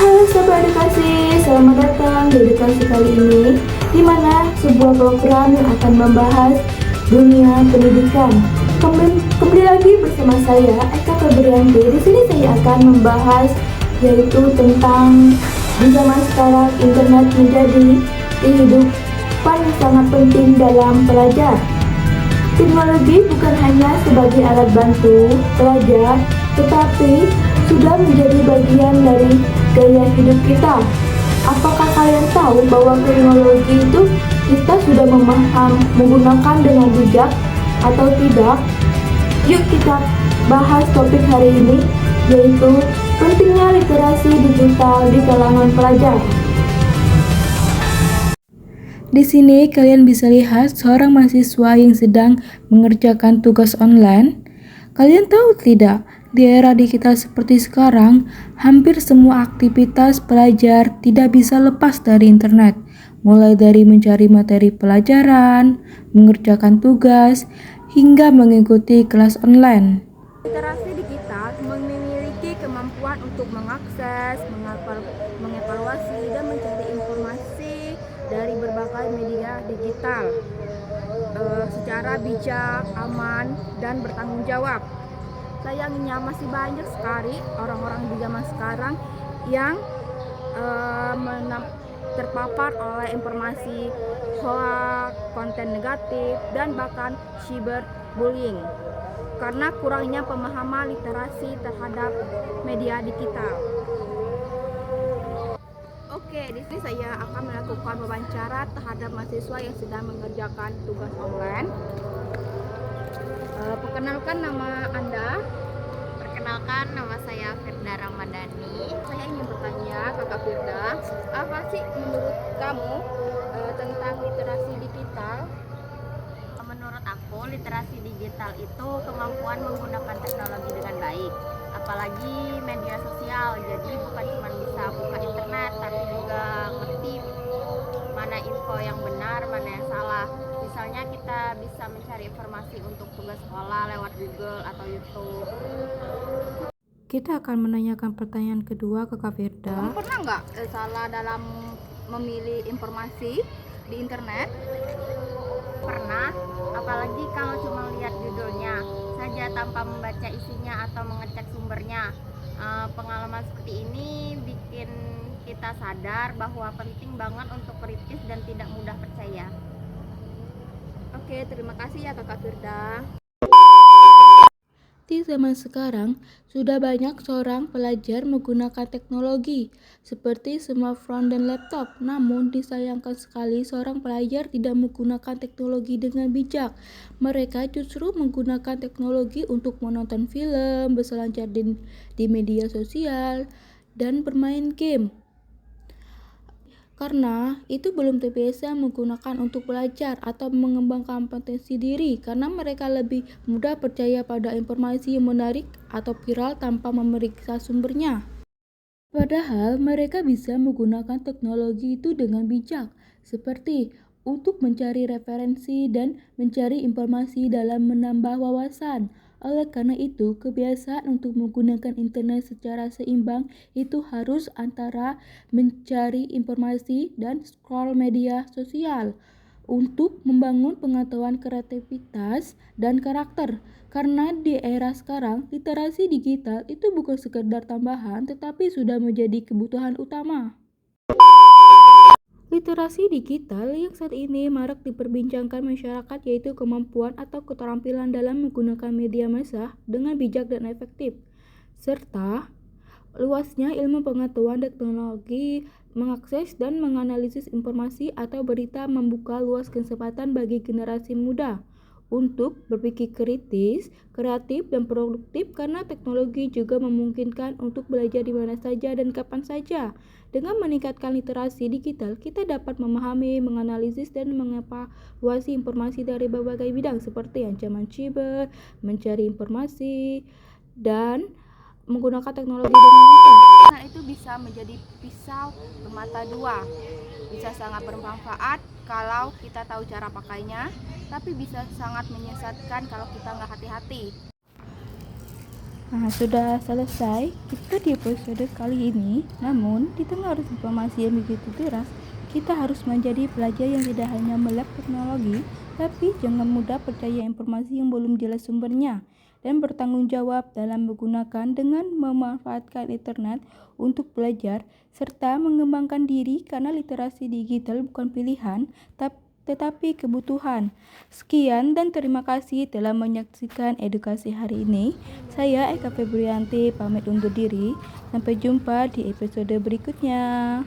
Halo Sobat Edukasi, selamat datang di edukasi kali ini, di mana sebuah program yang akan membahas dunia pendidikan. Kembali lagi bersama saya Eka Febrianti. Di sini saya akan membahas yaitu tentang di zaman sekarang internet menjadi kehidupan yang sangat penting dalam pelajar. Teknologi bukan hanya sebagai alat bantu pelajar, tetapi sudah menjadi bagian dari gaya hidup kita. Apakah kalian tahu bahwa teknologi itu kita sudah menggunakan dengan bijak atau tidak? Yuk kita bahas topik hari ini, yaitu pentingnya literasi digital di kalangan pelajar. Di sini kalian bisa lihat seorang mahasiswa yang sedang mengerjakan tugas online. Kalian tahu tidak, di era digital seperti sekarang, hampir semua aktivitas pelajar tidak bisa lepas dari internet. Mulai dari mencari materi pelajaran, mengerjakan tugas, hingga mengikuti kelas online. Literasi digital memiliki kemampuan untuk mengakses, mengevaluasi, dan mencari informasi dari berbagai media digital secara bijak, aman, dan bertanggung jawab. Sayangnya masih banyak sekali orang-orang di zaman sekarang yang terpapar oleh informasi hoax, konten negatif, dan bahkan cyberbullying karena kurangnya pemahaman literasi terhadap media digital. Oke, di sini saya akan melakukan wawancara terhadap mahasiswa yang sedang mengerjakan tugas online. Perkenalkan nama Anda. Perkenalkan, nama saya Firda Ramadhani. Saya ingin bertanya, Kakak Firda, apa sih menurut kamu tentang literasi digital? Menurut aku, literasi digital itu kemampuan menggunakan teknologi dengan baik, apalagi media sosial. Jadi bukan cuma bisa buka internet, tapi juga ngerti mana info yang benar, mana yang salah. Misalnya kita bisa mencari informasi untuk tugas sekolah lewat Google atau YouTube. Kita akan menanyakan pertanyaan kedua ke Kak Firda. Kamu pernah nggak salah dalam memilih informasi di internet? Pernah, apalagi kalau cuma lihat judulnya saja tanpa membaca isinya atau mengecek sumbernya. Pengalaman seperti ini bikin kita sadar bahwa penting banget untuk kritis dan tidak mudah percaya. Oke, terima kasih ya Kakak Firda. Di zaman sekarang, sudah banyak seorang pelajar menggunakan teknologi seperti smartphone dan laptop. Namun, disayangkan sekali seorang pelajar tidak menggunakan teknologi dengan bijak. Mereka justru menggunakan teknologi untuk menonton film, berselancar di media sosial, dan bermain game. Karena itu belum terbiasa menggunakan untuk belajar atau mengembangkan potensi diri, karena mereka lebih mudah percaya pada informasi yang menarik atau viral tanpa memeriksa sumbernya. Padahal mereka bisa menggunakan teknologi itu dengan bijak, seperti untuk mencari referensi dan mencari informasi dalam menambah wawasan. Oleh karena itu, kebiasaan untuk menggunakan internet secara seimbang itu harus antara mencari informasi dan scroll media sosial untuk membangun pengetahuan, kreativitas, dan karakter. Karena di era sekarang, literasi digital itu bukan sekedar tambahan, tetapi sudah menjadi kebutuhan utama. Literasi digital yang saat ini marak diperbincangkan masyarakat yaitu kemampuan atau keterampilan dalam menggunakan media massa dengan bijak dan efektif, serta luasnya ilmu pengetahuan teknologi, mengakses dan menganalisis informasi atau berita membuka luas kesempatan bagi generasi muda untuk berpikir kritis, kreatif, dan produktif karena teknologi juga memungkinkan untuk belajar di mana saja dan kapan saja. Dengan meningkatkan literasi digital, kita dapat memahami, menganalisis, dan mengevaluasi informasi dari berbagai bidang seperti ancaman cyber, mencari informasi, dan menggunakan teknologi dengan bijak. Nah, itu bisa menjadi pisau bermata dua. Bisa sangat bermanfaat kalau kita tahu cara pakainya, tapi bisa sangat menyesatkan kalau kita nggak hati-hati. Nah, sudah selesai kita di episode kali ini. Namun, di tengah arus informasi yang begitu deras, kita harus menjadi pelajar yang tidak hanya melek teknologi, tapi jangan mudah percaya informasi yang belum jelas sumbernya, dan bertanggung jawab dalam menggunakan dengan memanfaatkan internet untuk belajar, serta mengembangkan diri karena literasi digital bukan pilihan, tetapi kebutuhan. Sekian dan terima kasih telah menyaksikan edukasi hari ini. Saya Eka Febrianti pamit undur diri. Sampai jumpa di episode berikutnya.